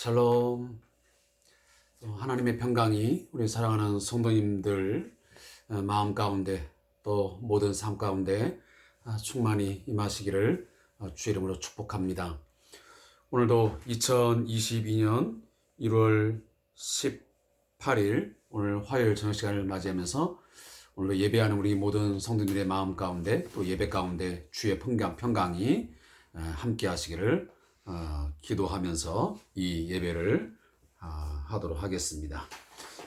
샬롬. 하나님의 평강이 우리 사랑하는 성도님들 마음 가운데 또 모든 삶 가운데 충만히 임하시기를 주의 이름으로 축복합니다. 오늘도 2022년 1월 18일 오늘 화요일 저녁 시간을 맞이하면서 오늘도 예배하는 우리 모든 성도님들의 마음 가운데 또 예배 가운데 주의 평강이 함께 하시기를 기도하면서 이 예배를 하도록 하겠습니다.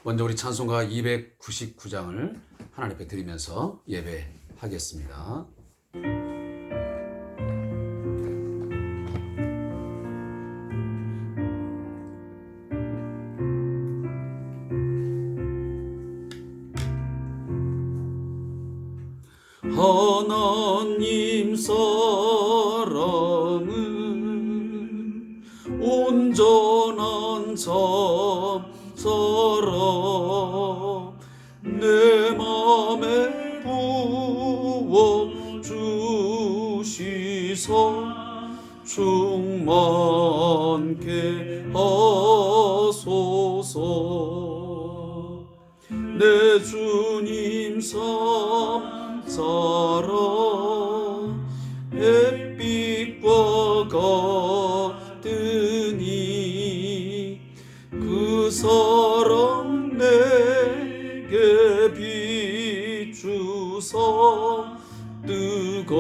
먼저 우리 찬송가 299장을 하나님 앞에 드리면서 예배하겠습니다. 하나님 사랑은 온전한 참사랑 내 맘에 부어 주시사 충만케 하소서. 내 주님 사랑 햇빛과 같으니 그 사랑 내게 비추사 뜨겁게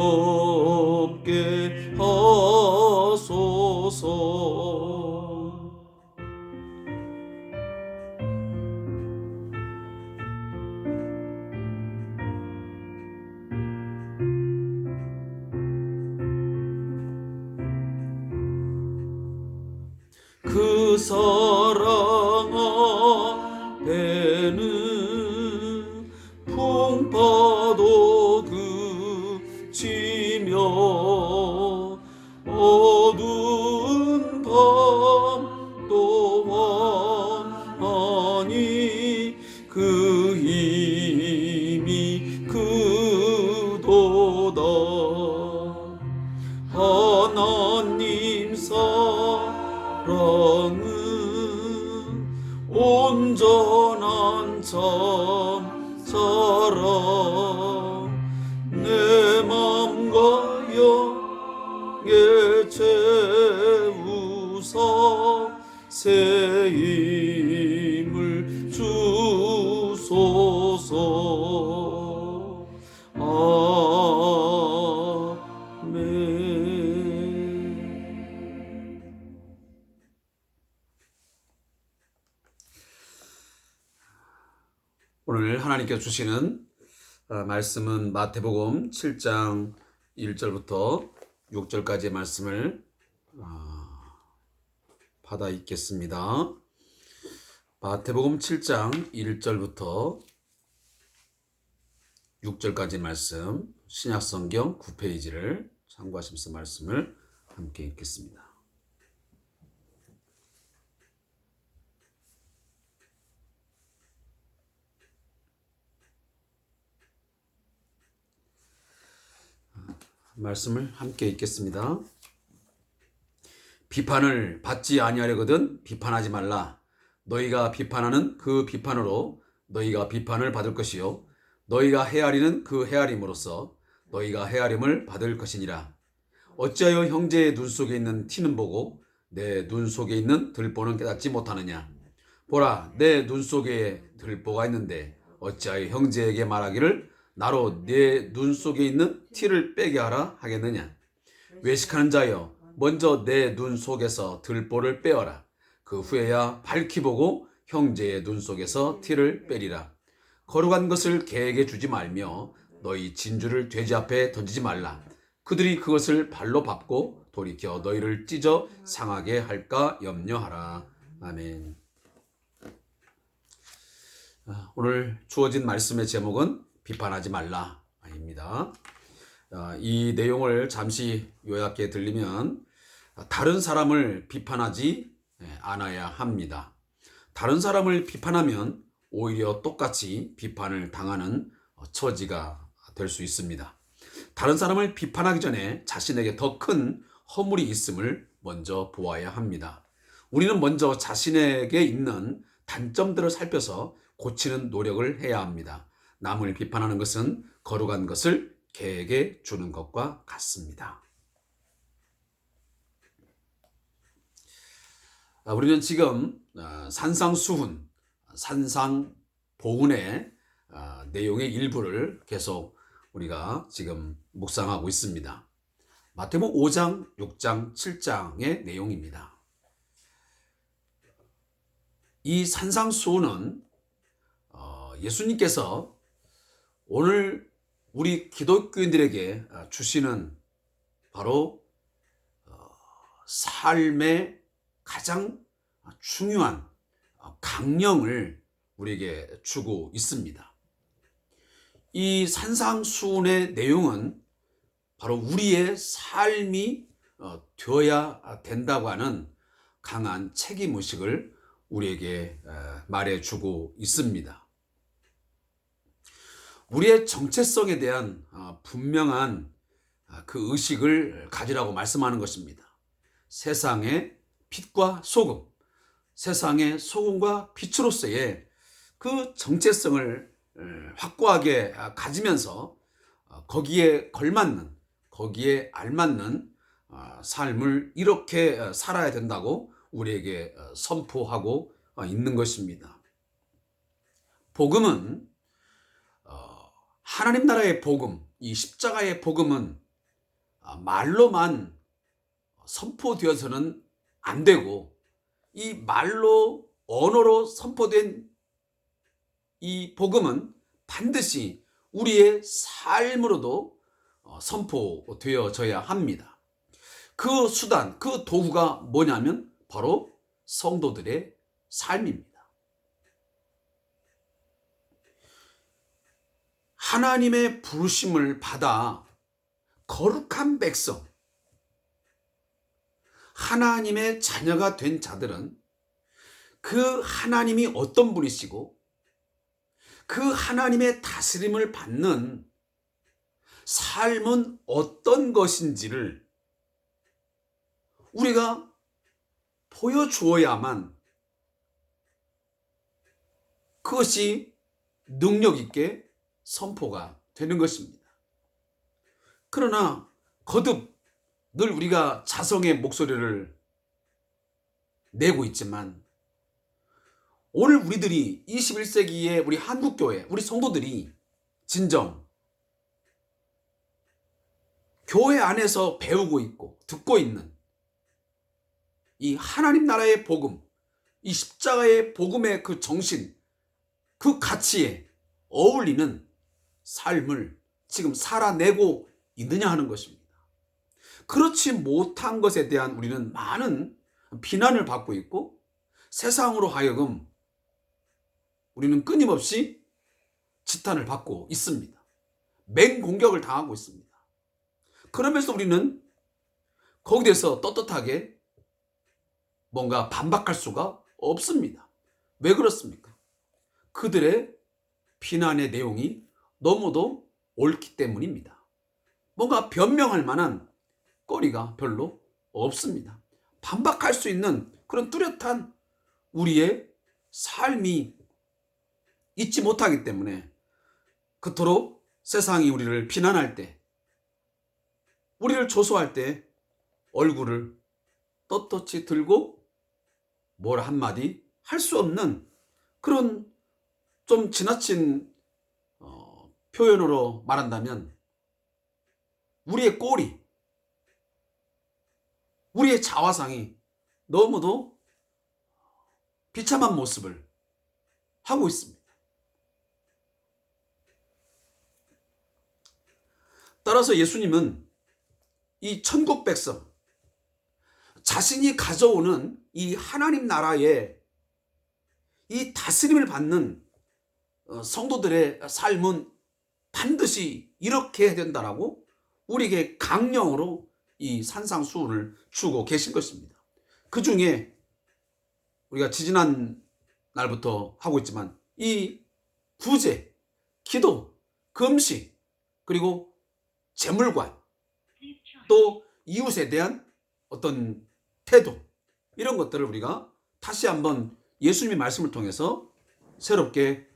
하소서. 그 사랑 앞에는 풍파도 그치며 어두운 밤 또한 그 힘이 크도다. 하나님 사랑은 온전한 참사랑 내 맘과 영에 채우사 새 힘을 주소서. 오늘 하나님께서 주시는 말씀은 마태복음 7장 1절부터 6절까지의 말씀을 받아 읽겠습니다. 마태복음 7장 1절부터 6절까지 말씀, 신약성경 9페이지를 참고하시면서 말씀을 함께 읽겠습니다. 말씀을 함께 읽겠습니다. 비판을 받지 아니하려거든 비판하지 말라. 너희가 비판하는 그 비판으로 너희가 비판을 받을 것이요 너희가 헤아리는 그 헤아림으로써 너희가 헤아림을 받을 것이니라. 어찌하여 형제의 눈 속에 있는 티는 보고 내 눈 속에 있는 들보는 깨닫지 못하느냐. 보라, 내 눈 속에 들보가 있는데 어찌하여 형제에게 말하기를 나로 내 눈 속에 있는 티를 빼게 하라 하겠느냐. 외식하는 자여, 먼저 내 눈 속에서 들보를 빼어라. 그 후에야 밝히 보고 형제의 눈 속에서 티를 빼리라. 거룩한 것을 개에게 주지 말며 너희 진주를 돼지 앞에 던지지 말라. 그들이 그것을 발로 밟고 돌이켜 너희를 찢어 상하게 할까 염려하라. 아멘. 오늘 주어진 말씀의 제목은 비판하지 말라 입니다. 이 내용을 잠시 요약해 드리면 다른 사람을 비판하지 않아야 합니다. 다른 사람을 비판하면 오히려 똑같이 비판을 당하는 처지가 될 수 있습니다. 다른 사람을 비판하기 전에 자신에게 더 큰 허물이 있음을 먼저 보아야 합니다. 우리는 먼저 자신에게 있는 단점들을 살펴서 고치는 노력을 해야 합니다. 남을 비판하는 것은 거룩한 것을 개에게 주는 것과 같습니다. 우리는 지금 산상수훈, 산상보훈의 내용의 일부를 계속 우리가 지금 묵상하고 있습니다. 마태복음 5장, 6장, 7장의 내용입니다. 이 산상수훈은 예수님께서 오늘 우리 기독교인들에게 주시는 바로 삶의 가장 중요한 강령을 우리에게 주고 있습니다. 이 산상수훈의 내용은 바로 우리의 삶이 되어야 된다고 하는 강한 책임의식을 우리에게 말해주고 있습니다. 우리의 정체성에 대한 분명한 그 의식을 가지라고 말씀하는 것입니다. 세상의 빛과 소금, 세상의 소금과 빛으로서의 그 정체성을 확고하게 가지면서 거기에 걸맞는, 거기에 알맞는 삶을 이렇게 살아야 된다고 우리에게 선포하고 있는 것입니다. 복음은 하나님 나라의 복음, 이 십자가의 복음은 말로만 선포되어서는 안 되고, 이 말로, 언어로 선포된 이 복음은 반드시 우리의 삶으로도 선포되어져야 합니다. 그 수단, 그 도구가 뭐냐면 바로 성도들의 삶입니다. 하나님의 부르심을 받아 거룩한 백성, 하나님의 자녀가 된 자들은 그 하나님이 어떤 분이시고 그 하나님의 다스림을 받는 삶은 어떤 것인지를 우리가 보여주어야만 그것이 능력 있게 선포가 되는 것입니다. 그러나 거듭 늘 우리가 자성의 목소리를 내고 있지만, 오늘 우리들이 21세기의 우리 한국교회, 우리 성도들이 진정 교회 안에서 배우고 있고 듣고 있는 이 하나님 나라의 복음, 이 십자가의 복음의 그 정신, 그 가치에 어울리는 삶을 지금 살아내고 있느냐 하는 것입니다. 그렇지 못한 것에 대한 우리는 많은 비난을 받고 있고, 세상으로 하여금 우리는 끊임없이 지탄을 받고 있습니다. 맹공격을 당하고 있습니다. 그러면서 우리는 거기에 대해서 떳떳하게 뭔가 반박할 수가 없습니다. 왜 그렇습니까? 그들의 비난의 내용이 너무도 옳기 때문입니다. 뭔가 변명할 만한 거리가 별로 없습니다. 반박할 수 있는 그런 뚜렷한 우리의 삶이 있지 못하기 때문에 그토록 세상이 우리를 비난할 때, 우리를 조소할 때 얼굴을 떳떳이 들고 뭘 한마디 할 수 없는 그런 좀 지나친 표현으로 말한다면 우리의 꼴이, 우리의 자화상이 너무도 비참한 모습을 하고 있습니다. 따라서 예수님은 이 천국 백성, 자신이 가져오는 이 하나님 나라의 이 다스림을 받는 성도들의 삶은 반드시 이렇게 해야 된다라고 우리에게 강령으로 이 산상수훈을 주고 계신 것입니다. 그 중에 우리가 지지난 날부터 하고 있지만 이 구제, 기도, 금식, 그리고 재물관, 또 이웃에 대한 어떤 태도, 이런 것들을 우리가 다시 한번 예수님의 말씀을 통해서 새롭게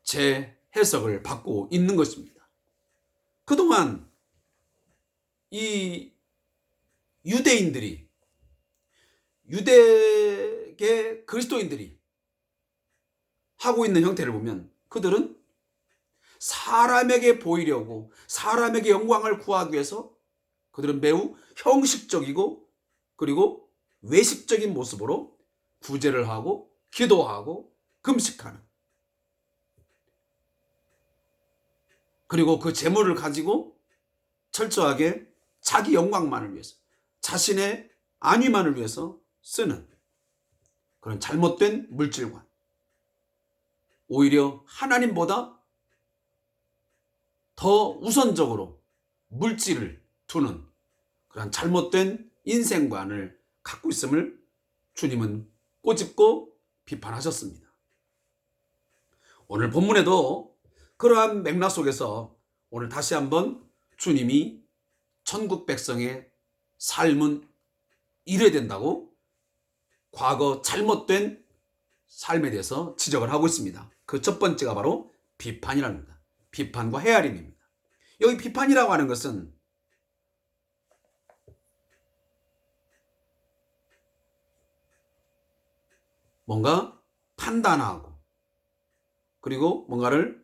재해석을 받고 있는 것입니다. 그동안 이 유대인들이, 유대계 그리스도인들이 하고 있는 형태를 보면 그들은 사람에게 보이려고, 사람에게 영광을 구하기 위해서 그들은 매우 형식적이고 그리고 외식적인 모습으로 구제를 하고 기도하고 금식하는, 그리고 그 재물을 가지고 철저하게 자기 영광만을 위해서, 자신의 안위만을 위해서 쓰는 그런 잘못된 물질관, 오히려 하나님보다 더 우선적으로 물질을 두는 그런 잘못된 인생관을 갖고 있음을 주님은 꼬집고 비판하셨습니다. 오늘 본문에도 그러한 맥락 속에서 오늘 다시 한번 주님이 천국 백성의 삶은 이래야 된다고 과거 잘못된 삶에 대해서 지적을 하고 있습니다. 그 첫 번째가 바로 비판이랍니다. 비판과 헤아림입니다. 여기 비판이라고 하는 것은 뭔가 판단하고 그리고 뭔가를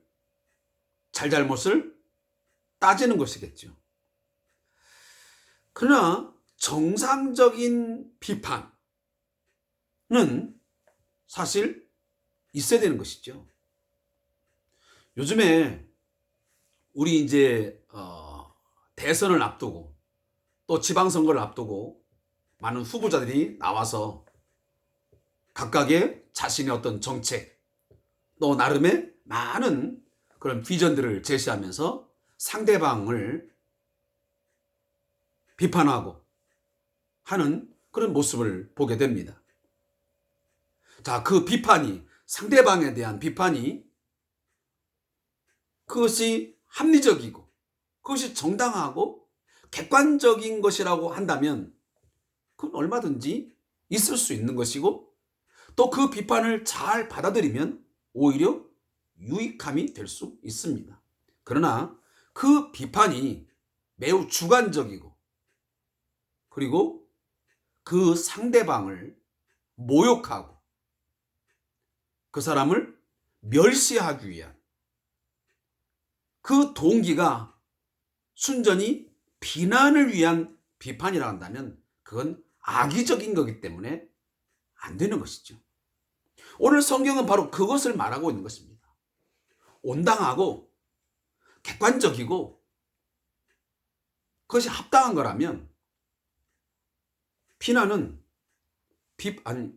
잘잘못을 따지는 것이겠죠. 그러나 정상적인 비판은 사실 있어야 되는 것이죠. 요즘에 우리 이제 대선을 앞두고 또 지방선거를 앞두고 많은 후보자들이 나와서 각각의 자신의 어떤 정책, 또 나름의 많은 그런 비전들을 제시하면서 상대방을 비판하고 하는 그런 모습을 보게 됩니다. 자, 그 비판이, 상대방에 대한 비판이 그것이 합리적이고 그것이 정당하고 객관적인 것이라고 한다면 그건 얼마든지 있을 수 있는 것이고, 또 그 비판을 잘 받아들이면 오히려 유익함이 될 수 있습니다. 그러나 그 비판이 매우 주관적이고 그리고 그 상대방을 모욕하고 그 사람을 멸시하기 위한 그 동기가 순전히 비난을 위한 비판이라 한다면 그건 악의적인 거기 때문에 안 되는 것이죠. 오늘 성경은 바로 그것을 말하고 있는 것입니다. 온당하고 객관적이고 그것이 합당한 거라면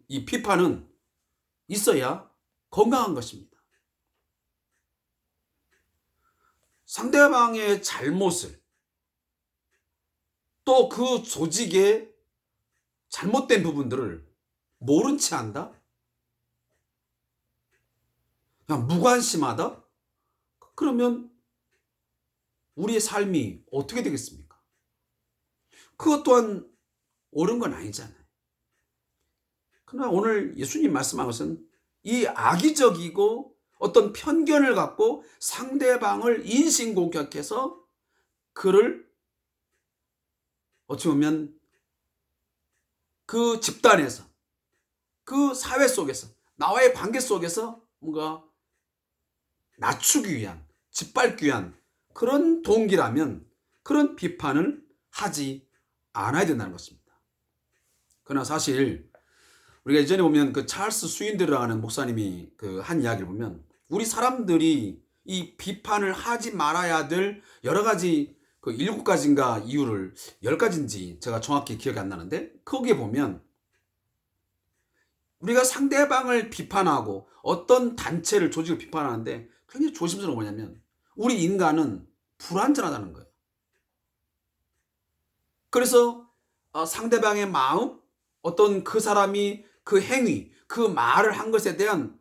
이 비판은 있어야 건강한 것입니다. 상대방의 잘못을, 또 그 조직의 잘못된 부분들을 모른 채 한다? 그냥 무관심하다? 그러면 우리의 삶이 어떻게 되겠습니까? 그것 또한 옳은 건 아니잖아요. 그러나 오늘 예수님 말씀한 것은 이 악의적이고 어떤 편견을 갖고 상대방을 인신공격해서 그를 어찌 보면 그 집단에서, 그 사회 속에서, 나와의 관계 속에서 뭔가 낮추기 위한, 짓밟기 위한 그런 동기라면 그런 비판을 하지 않아야 된다는 것입니다. 그러나 사실 우리가 예전에 보면 그 찰스 스윈드라고 하는 목사님이 그 한 이야기를 보면 우리 사람들이 이 비판을 하지 말아야 될 여러 가지 그 7가지인가 이유를 10가지인지 제가 정확히 기억이 안 나는데, 거기에 보면 우리가 상대방을 비판하고 어떤 단체를, 조직을 비판하는데 굉장히 조심스러운 거 뭐냐면 우리 인간은 불완전하다는 거예요. 그래서 상대방의 마음, 어떤 그 사람이 그 행위, 그 말을 한 것에 대한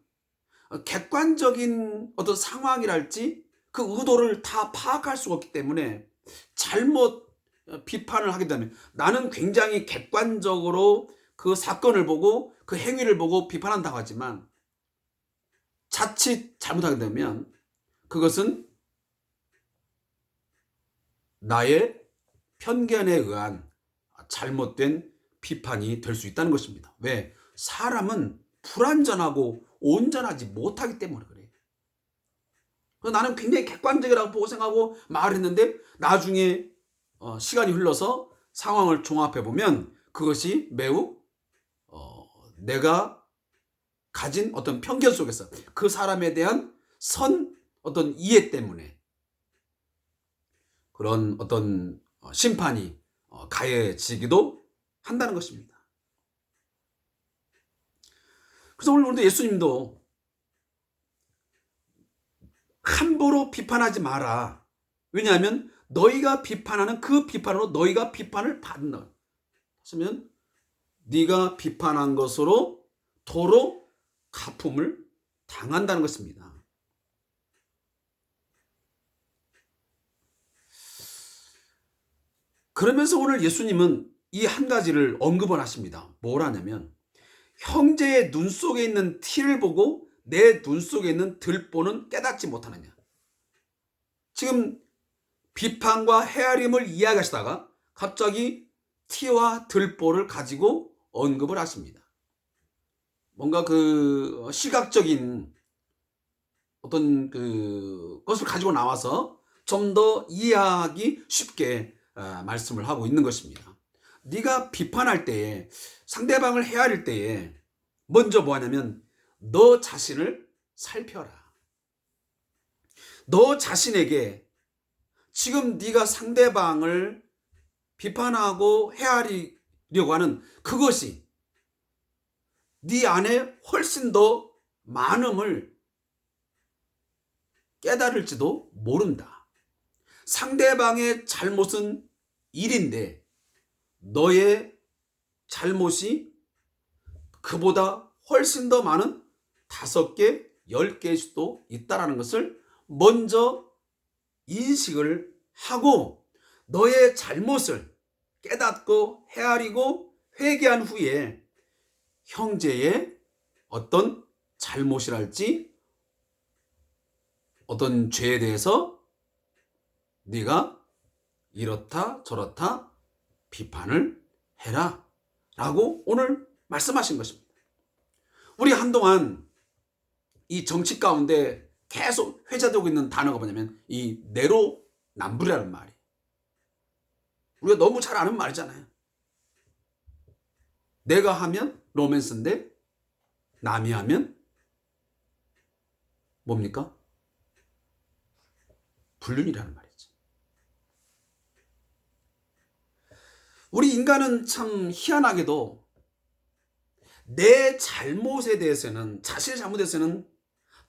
객관적인 어떤 상황이랄지 그 의도를 다 파악할 수가 없기 때문에 잘못 비판을 하게 되면 나는 굉장히 객관적으로 그 사건을 보고 그 행위를 보고 비판한다고 하지만 자칫 잘못하게 되면 그것은 나의 편견에 의한 잘못된 비판이 될 수 있다는 것입니다. 왜? 사람은 불완전하고 온전하지 못하기 때문에 그래요. 그래서 나는 굉장히 객관적이라고 보고 생각하고 말을 했는데 나중에 시간이 흘러서 상황을 종합해 보면 그것이 매우 내가 가진 어떤 편견 속에서 그 사람에 대한 어떤 이해 때문에 그런 어떤 심판이 가해지기도 한다는 것입니다. 그래서 오늘도 예수님도 함부로 비판하지 마라. 왜냐하면 너희가 비판하는 그 비판으로 너희가 비판을 받는다. 그러면 네가 비판한 것으로 도로 갚음을 당한다는 것입니다. 그러면서 오늘 예수님은 이 한 가지를 언급을 하십니다. 뭘 하냐면 형제의 눈 속에 있는 티를 보고 내 눈 속에 있는 들보는 깨닫지 못하느냐. 지금 비판과 헤아림을 이야기하시다가 갑자기 티와 들보를 가지고 언급을 하십니다. 뭔가 그 시각적인 어떤 그 것을 가지고 나와서 좀 더 이해하기 쉽게 말씀을 하고 있는 것입니다. 네가 비판할 때에 상대방을 헤아릴 때에 먼저 뭐 하냐면 너 자신을 살펴라. 너 자신에게 지금 네가 상대방을 비판하고 헤아리려고 하는 그것이 네 안에 훨씬 더 많음을 깨달을지도 모른다. 상대방의 잘못은 1인데 너의 잘못이 그보다 훨씬 더 많은 5개, 10개일 수도 있다는 것을 먼저 인식을 하고 너의 잘못을 깨닫고 헤아리고 회개한 후에 형제의 어떤 잘못이랄지 어떤 죄에 대해서 네가 이렇다 저렇다 비판을 해라 라고 오늘 말씀하신 것입니다. 우리 한동안 이 정치 가운데 계속 회자되고 있는 단어가 뭐냐면 이 내로남불이라는 말이 우리가 너무 잘 아는 말이잖아요. 내가 하면 로맨스인데 남이 하면 뭡니까? 불륜이라는 말이죠. 우리 인간은 참 희한하게도 내 잘못에 대해서는 자신의 잘못에 대해서는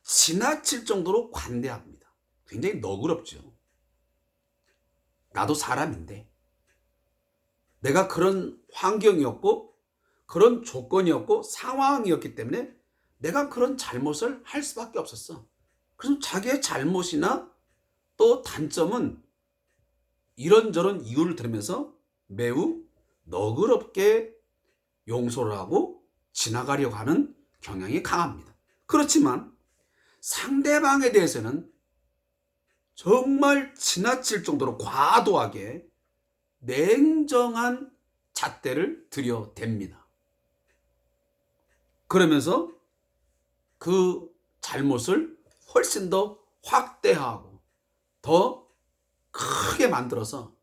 지나칠 정도로 관대합니다. 굉장히 너그럽죠. 나도 사람인데 내가 그런 환경이었고 그런 조건이었고 상황이었기 때문에 내가 그런 잘못을 할 수밖에 없었어. 그래서 자기의 잘못이나 또 단점은 이런저런 이유를 들으면서 매우 너그럽게 용서를 하고 지나가려고 하는 경향이 강합니다. 그렇지만 상대방에 대해서는 정말 지나칠 정도로 과도하게 냉정한 잣대를 들여댑니다. 그러면서 그 잘못을 훨씬 더 확대하고 더 크게 만들어서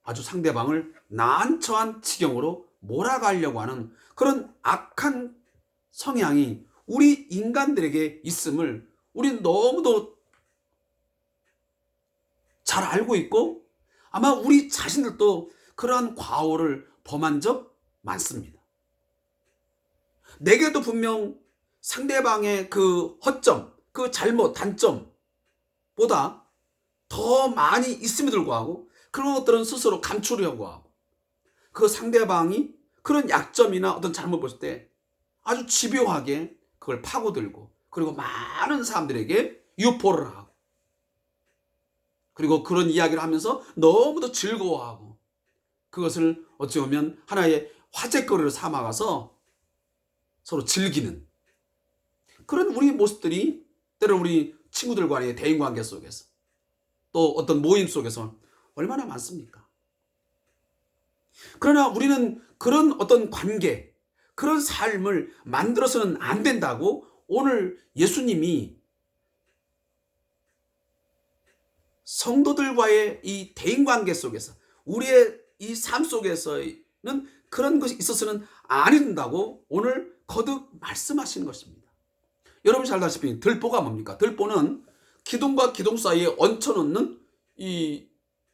아주 상대방을 난처한 지경으로 몰아가려고 하는 그런 악한 성향이 우리 인간들에게 있음을 우리는 너무도 잘 알고 있고 아마 우리 자신들도 그러한 과오를 범한 적 많습니다. 내게도 분명 상대방의 그 허점, 그 잘못, 단점보다 더 많이 있음에도 불구하고 그런 것들은 스스로 감추려고 하고 그 상대방이 그런 약점이나 어떤 잘못 볼 때 아주 집요하게 그걸 파고들고 그리고 많은 사람들에게 유포를 하고 그리고 그런 이야기를 하면서 너무도 즐거워하고 그것을 어찌 보면 하나의 화제거리로 삼아가서 서로 즐기는 그런 우리 모습들이 때로 우리 친구들과의 대인관계 속에서 또 어떤 모임 속에서 얼마나 많습니까? 그러나 우리는 그런 어떤 관계, 그런 삶을 만들어서는 안 된다고 오늘 예수님이 성도들과의 이 대인관계 속에서 우리의 이 삶 속에서는 그런 것이 있어서는 안 된다고 오늘 거듭 말씀하시는 것입니다. 여러분 잘 아시다시피 들보가 뭡니까? 들보는 기둥과 기둥 사이에 얹혀놓는 이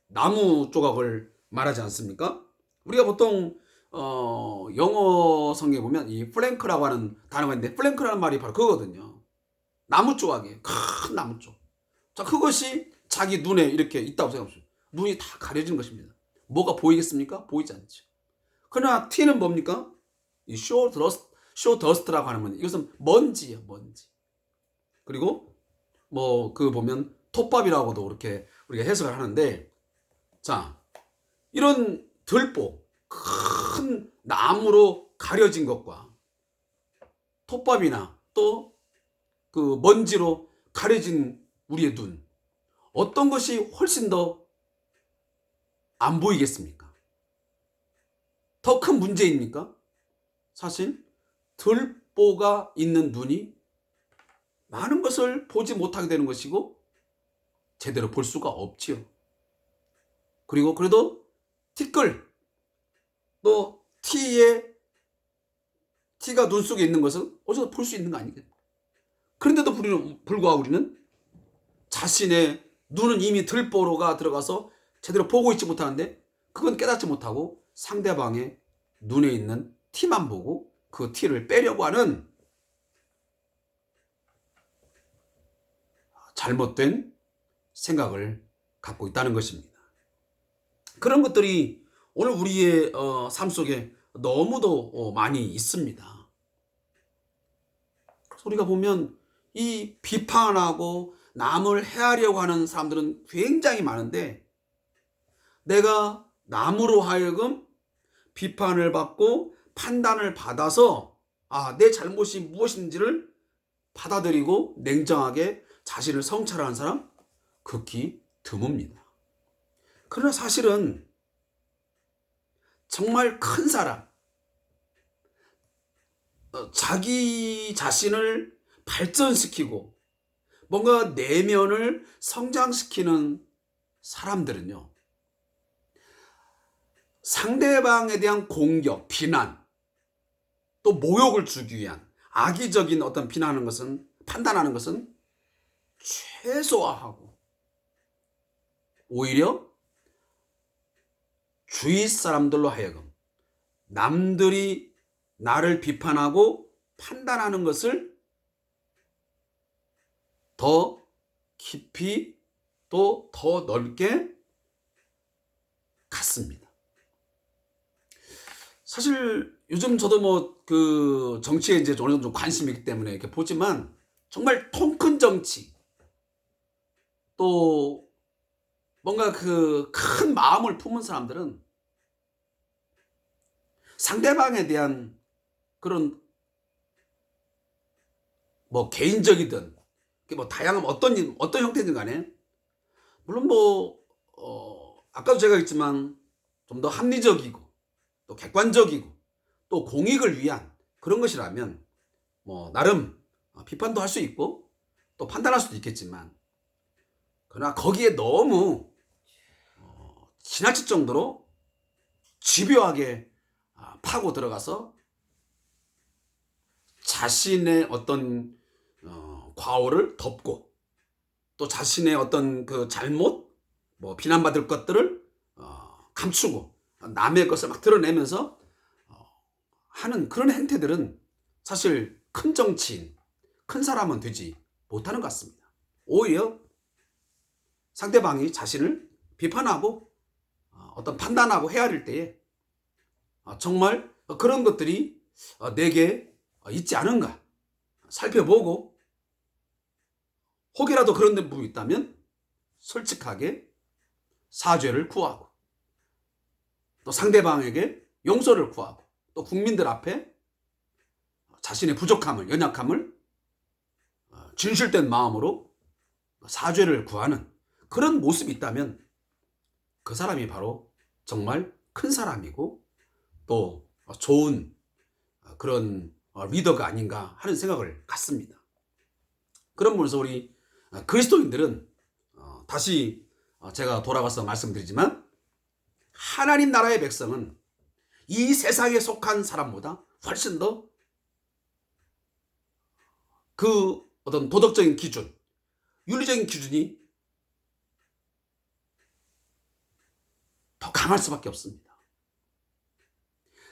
나무 조각을 말하지 않습니까? 우리가 보통 영어 성경에 보면 이 플랭크라고 하는 단어가 있는데 플랭크라는 말이 바로 그거거든요. 나무 조각이에요. 큰 나무 조. 자, 그것이 자기 눈에 이렇게 있다고 생각하십시오. 눈이 다 가려지는 것입니다. 뭐가 보이겠습니까? 보이지 않죠. 그러나 티는 뭡니까? 이 쇼더스트라고 하는 건 이것은 먼지예요, 먼지. 그리고 뭐 그 보면 톱밥이라고도 그렇게 우리가 해석을 하는데, 자, 이런 들보 큰 나무로 가려진 것과 톱밥이나 또 그 먼지로 가려진 우리의 눈, 어떤 것이 훨씬 더 안 보이겠습니까? 더 큰 문제입니까? 사실 들보가 있는 눈이 많은 것을 보지 못하게 되는 것이고 제대로 볼 수가 없지요. 그리고 그래도 티끌 또 티가 눈 속에 있는 것은 어디서 볼 수 있는 거 아니겠습니까? 그런데도 불구하고 우리는 자신의 눈은 이미 들보로가 들어가서 제대로 보고 있지 못하는데 그건 깨닫지 못하고 상대방의 눈에 있는 티만 보고 그 티를 빼려고 하는 잘못된 생각을 갖고 있다는 것입니다. 그런 것들이 오늘 우리의 삶 속에 너무도 많이 있습니다. 그래서 우리가 보면 이 비판하고 남을 해하려고 하는 사람들은 굉장히 많은데 내가 남으로 하여금 비판을 받고 판단을 받아서 내 잘못이 무엇인지를 받아들이고 냉정하게 자신을 성찰하는 사람 극히 드뭅니다. 그러나 사실은 정말 큰 사람, 자기 자신을 발전시키고 뭔가 내면을 성장시키는 사람들은요, 상대방에 대한 공격, 비난, 또 모욕을 주기 위한 악의적인 어떤 비난하는 것은, 판단하는 것은 최소화하고 오히려 주위 사람들로 하여금 남들이 나를 비판하고 판단하는 것을 더 깊이 또 더 넓게 갔습니다. 사실 요즘 저도 뭐 그 정치에 이제 어느 정도 좀 관심이 있기 때문에 이렇게 보지만 정말 통 큰 정치 또 뭔가 그 큰 마음을 품은 사람들은 상대방에 대한 그런 뭐 개인적이든 뭐 다양한 어떤 형태든 간에 물론 뭐 아까도 제가 했지만 좀 더 합리적이고 또 객관적이고 또 공익을 위한 그런 것이라면 뭐 나름 비판도 할 수 있고 또 판단할 수도 있겠지만 그러나 거기에 너무 지나칠 정도로 집요하게 파고 들어가서 자신의 어떤 과오를 덮고 또 자신의 어떤 그 잘못 뭐 비난받을 것들을 감추고 남의 것을 막 드러내면서 하는 그런 행태들은 사실 큰 정치인, 큰 사람은 되지 못하는 것 같습니다. 오히려 상대방이 자신을 비판하고 어떤 판단하고 헤아릴 때에 정말 그런 것들이 내게 있지 않은가 살펴보고 혹이라도 그런 부분이 있다면 솔직하게 사죄를 구하고 또 상대방에게 용서를 구하고 또 또 국민들 앞에 자신의 부족함을, 연약함을 진실된 마음으로 사죄를 구하는 그런 모습이 있다면 그 사람이 바로 정말 큰 사람이고 또 좋은 그런 리더가 아닌가 하는 생각을 갖습니다. 그런 면에서 우리 그리스도인들은 다시 제가 돌아가서 말씀드리지만 하나님 나라의 백성은 이 세상에 속한 사람보다 훨씬 더 그 어떤 도덕적인 기준, 윤리적인 기준이 더 강할 수밖에 없습니다.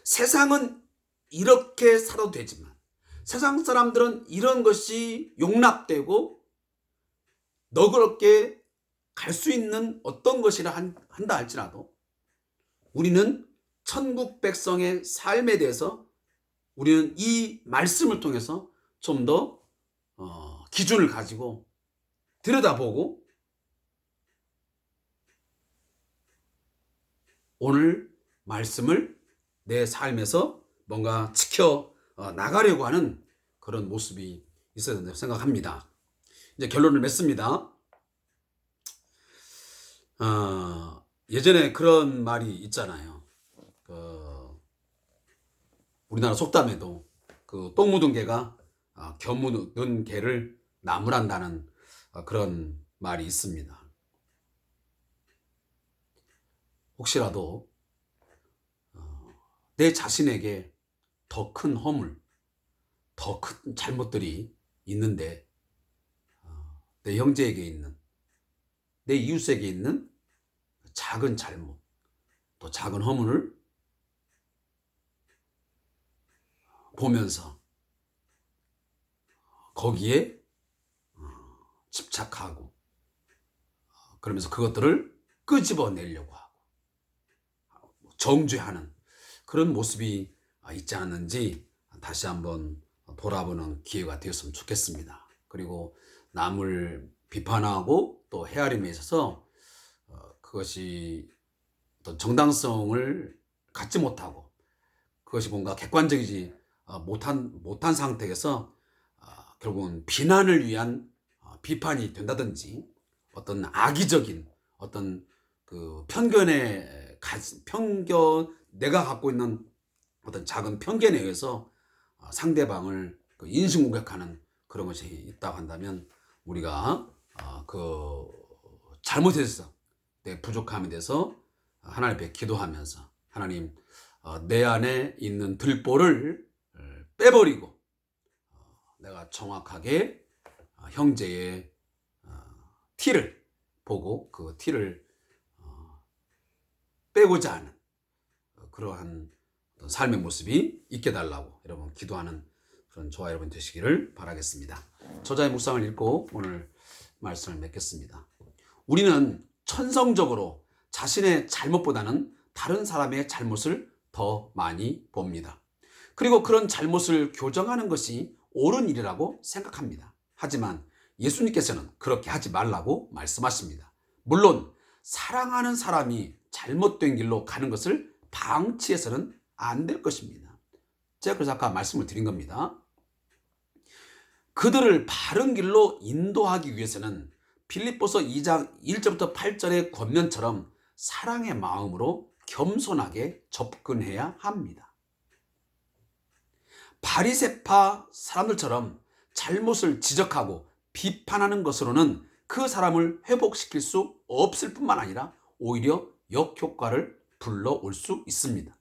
세상은 이렇게 살아도 되지만 세상 사람들은 이런 것이 용납되고 너그럽게 갈 수 있는 어떤 것이라 한다 할지라도 우리는 천국 백성의 삶에 대해서 우리는 이 말씀을 통해서 좀 더 기준을 가지고 들여다보고 오늘 말씀을 내 삶에서 뭔가 지켜 나가려고 하는 그런 모습이 있어야 된다고 생각합니다. 이제 결론을 맺습니다. 예전에 그런 말이 있잖아요. 우리나라 속담에도 그 똥 묻은 개가 겨묻은 개를 나무란다는 그런 말이 있습니다. 혹시라도 내 자신에게 더 큰 허물, 더 큰 잘못들이 있는데 내 형제에게 있는, 내 이웃에게 있는 작은 잘못, 또 작은 허물을 보면서 거기에 집착하고 그러면서 그것들을 끄집어내려고 하고 정죄하는 그런 모습이 있지 않는지 다시 한번 돌아보는 기회가 되었으면 좋겠습니다. 그리고 남을 비판하고 또 헤아림에 있어서 그것이 어떤 정당성을 갖지 못하고 그것이 뭔가 객관적이지 못한 상태에서 결국은 비난을 위한 비판이 된다든지 어떤 악의적인 어떤 그 내가 갖고 있는 어떤 작은 편견에 의해서 상대방을 인신공격하는 그런 것이 있다고 한다면 우리가 그 잘못해서 내 부족함에 대해서 하나님 앞에 기도하면서 하나님 내 안에 있는 들보를 빼버리고 내가 정확하게 형제의 티를 보고 그 티를 빼고자 하는 그러한 삶의 모습이 있게 달라고 여러분 기도하는 그런 저와 여러분 되시기를 바라겠습니다. 저자의 묵상을 읽고 오늘 말씀을 맺겠습니다. 우리는 천성적으로 자신의 잘못보다는 다른 사람의 잘못을 더 많이 봅니다. 그리고 그런 잘못을 교정하는 것이 옳은 일이라고 생각합니다. 하지만 예수님께서는 그렇게 하지 말라고 말씀하십니다. 물론 사랑하는 사람이 잘못된 길로 가는 것을 방치해서는 안 될 것입니다. 제가 그래서 아까 말씀을 드린 겁니다. 그들을 바른 길로 인도하기 위해서는 빌립보서 2장 1절부터 8절의 권면처럼 사랑의 마음으로 겸손하게 접근해야 합니다. 바리새파 사람들처럼 잘못을 지적하고 비판하는 것으로는 그 사람을 회복시킬 수 없을 뿐만 아니라 오히려 역효과를 불러올 수 있습니다.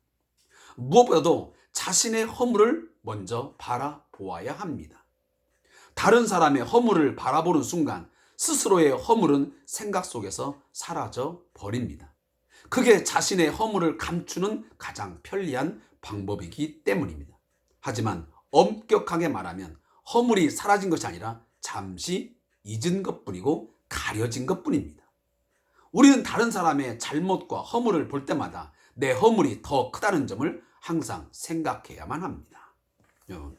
무엇보다도 자신의 허물을 먼저 바라보아야 합니다. 다른 사람의 허물을 바라보는 순간 스스로의 허물은 생각 속에서 사라져 버립니다. 그게 자신의 허물을 감추는 가장 편리한 방법이기 때문입니다. 하지만 엄격하게 말하면 허물이 사라진 것이 아니라 잠시 잊은 것뿐이고 가려진 것뿐입니다. 우리는 다른 사람의 잘못과 허물을 볼 때마다 내 허물이 더 크다는 점을 항상 생각해야만 합니다. 여러분,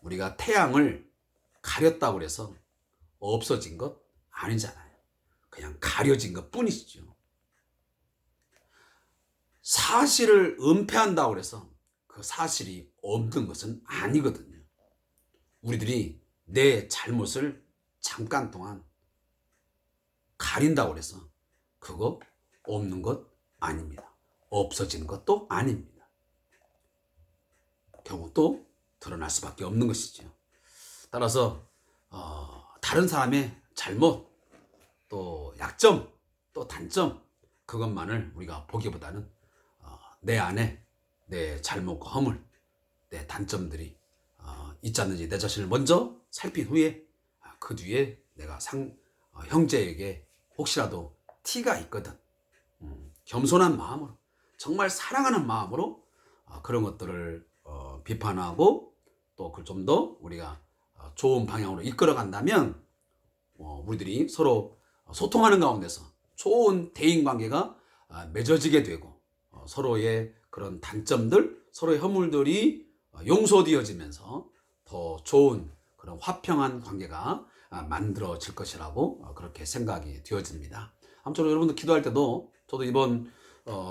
우리가 태양을 가렸다고 해서 없어진 것 아니잖아요. 그냥 가려진 것 뿐이시죠. 사실을 은폐한다고 해서 그 사실이 없는 것은 아니거든요. 우리들이 내 잘못을 잠깐 동안 가린다고 해서 그거 없는 것 아닙니다. 없어지는 것도 아닙니다. 결국 또 드러날 수밖에 없는 것이죠. 따라서 다른 사람의 잘못, 또 약점, 또 단점, 그것만을 우리가 보기보다는 내 안에 내 잘못과 허물, 내 단점들이 있지 않는지 내 자신을 먼저 살핀 후에 그 뒤에 내가 형제에게 혹시라도 티가 있거든 겸손한 마음으로, 정말 사랑하는 마음으로 그런 것들을 비판하고 또 그걸 좀 더 우리가 좋은 방향으로 이끌어 간다면 우리들이 서로 소통하는 가운데서 좋은 대인관계가 맺어지게 되고 서로의 그런 단점들, 서로의 허물들이 용서되어지면서 더 좋은 그런 화평한 관계가 만들어질 것이라고 그렇게 생각이 되어집니다. 아무쪼록 여러분들 기도할 때도 저도 이번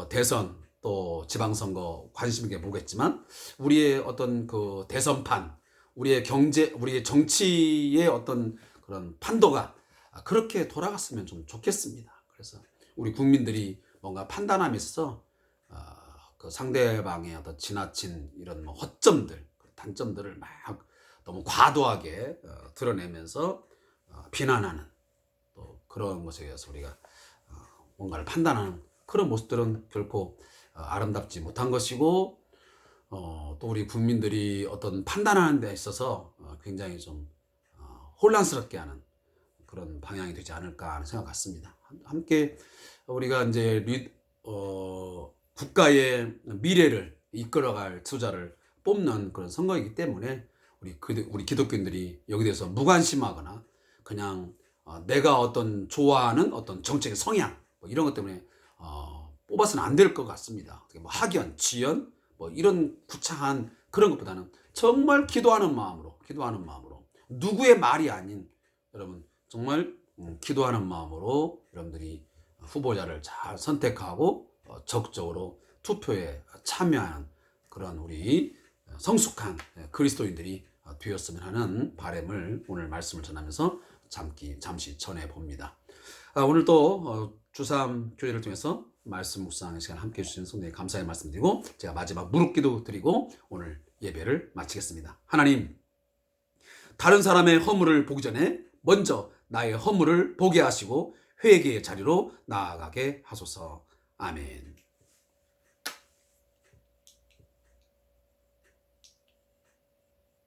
대선 또 지방선거 관심 있게 보겠지만 우리의 어떤 그 대선판, 우리의 경제, 우리의 정치의 어떤 그런 판도가 그렇게 돌아갔으면 좀 좋겠습니다. 그래서 우리 국민들이 뭔가 판단함에 있어서 그 상대방의 어떤 지나친 이런 뭐 허점들, 단점들을 막 너무 과도하게 드러내면서 비난하는 또 그런 것에 의해서 우리가 뭔가를 판단하는 그런 모습들은 결코 아름답지 못한 것이고 또 우리 국민들이 어떤 판단하는 데 있어서 굉장히 좀 혼란스럽게 하는 그런 방향이 되지 않을까 하는 생각 같습니다. 함께 우리가 이제 국가의 미래를 이끌어갈 투자를 뽑는 그런 선거이기 때문에 우리 기독교인들이 여기 대해서 무관심하거나 그냥 내가 어떤 좋아하는 어떤 정책의 성향 뭐 이런 것 때문에 뽑아서는 안 될 것 같습니다. 뭐 학연, 지연 뭐 이런 구차한 그런 것보다는 정말 기도하는 마음으로 누구의 말이 아닌 여러분 정말 기도하는 마음으로 여러분들이 후보자를 잘 선택하고 적극적으로 투표에 참여하는 그런 우리 성숙한 그리스도인들이 되었으면 하는 바람을 오늘 말씀을 전하면서 잠시 전해 봅니다. 오늘 또 주삼 교회를 통해서 말씀 묵상의 시간 함께 해주신 성도님 감사의 말씀드리고 제가 마지막 무릎기도 드리고 오늘 예배를 마치겠습니다. 하나님, 다른 사람의 허물을 보기 전에 먼저 나의 허물을 보게 하시고 회개의 자리로 나아가게 하소서. 아멘.